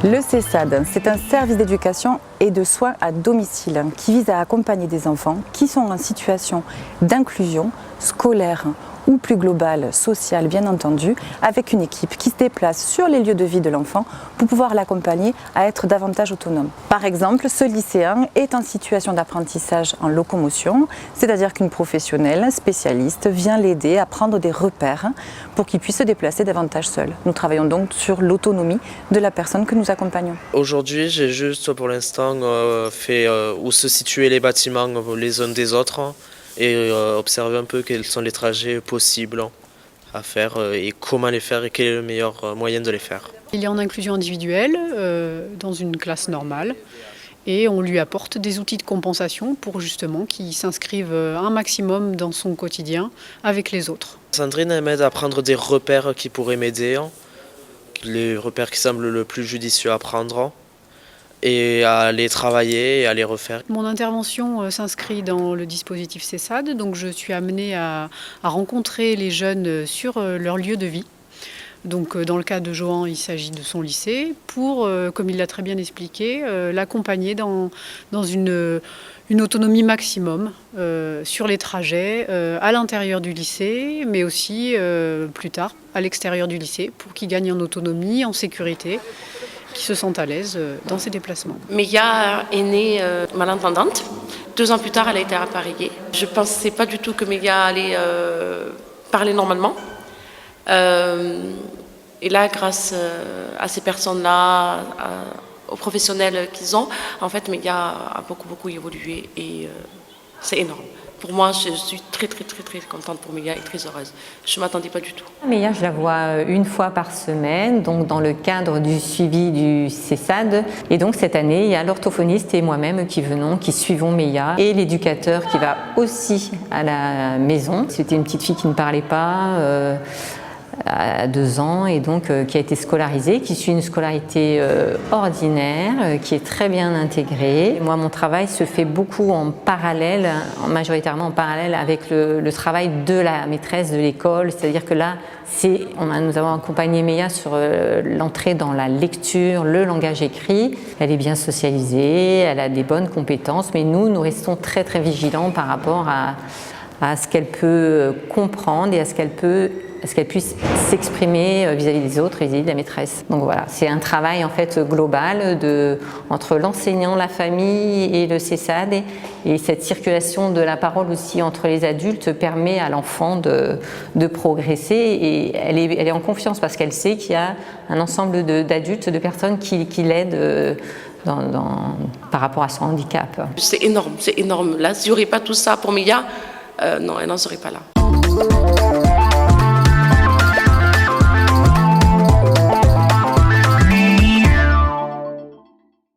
Le CESAD, c'est un service d'éducation et de soins à domicile qui vise à accompagner des enfants qui sont en situation d'inclusion scolaire ou plus globale, sociale bien entendu, avec une équipe qui se déplace sur les lieux de vie de l'enfant pour pouvoir l'accompagner à être davantage autonome. Par exemple, ce lycéen est en situation d'apprentissage en locomotion, c'est-à-dire qu'une professionnelle spécialiste vient l'aider à prendre des repères pour qu'il puisse se déplacer davantage seul. Nous travaillons donc sur l'autonomie de la personne que nous accompagnons. Aujourd'hui, j'ai juste pour l'instant fait où se situaient les bâtiments les uns des autres et observer un peu quels sont les trajets possibles à faire et comment les faire et quel est le meilleur moyen de les faire. Il est en inclusion individuelle dans une classe normale et on lui apporte des outils de compensation pour justement qu'il s'inscrive un maximum dans son quotidien avec les autres. Sandrine elle m'aide à prendre des repères qui pourraient m'aider, les repères qui semblent le plus judicieux à prendre et à les travailler et à les refaire. Mon intervention s'inscrit dans le dispositif CESAD, donc je suis amenée à rencontrer les jeunes sur leur lieu de vie. Donc dans le cas de Johan, il s'agit de son lycée, pour, comme il l'a très bien expliqué, l'accompagner dans une autonomie maximum sur les trajets à l'intérieur du lycée, mais aussi plus tard à l'extérieur du lycée, pour qu'il gagne en autonomie, en sécurité, qui se sentent à l'aise dans ses déplacements. Mélia est née malentendante. 2 ans plus tard, elle a été appareillée. Je ne pensais pas du tout que Mélia allait parler normalement. Et là, grâce à ces personnes-là, aux professionnels qu'ils ont, en fait, Mélia a beaucoup évolué et c'est énorme. Pour moi, je suis très contente pour Mélia et très heureuse. Je ne m'attendais pas du tout. Mélia, je la vois une fois par semaine, donc dans le cadre du suivi du CESAD. Et donc cette année, il y a l'orthophoniste et moi-même qui suivons Mélia, et l'éducateur qui va aussi à la maison. C'était une petite fille qui ne parlait pas, à 2 ans, et donc qui a été scolarisée, qui suit une scolarité ordinaire, qui est très bien intégrée. Moi, mon travail se fait beaucoup en parallèle, majoritairement en parallèle avec le travail de la maîtresse de l'école, c'est-à-dire que là, nous avons accompagné Mélia sur l'entrée dans la lecture, le langage écrit. Elle est bien socialisée, elle a des bonnes compétences, mais nous restons très vigilants par rapport à ce qu'elle peut comprendre et à ce qu'elle puisse s'exprimer vis-à-vis des autres et vis-à-vis de la maîtresse. Donc voilà, c'est un travail en fait global entre l'enseignant, la famille et le CESAD, et cette circulation de la parole aussi entre les adultes permet à l'enfant de progresser, et elle est en confiance parce qu'elle sait qu'il y a un ensemble d'adultes, de personnes qui l'aident par rapport à son handicap. C'est énorme. Là, s'il n'y aurait pas tout ça pour Mélia, non, elle n'en serait pas là.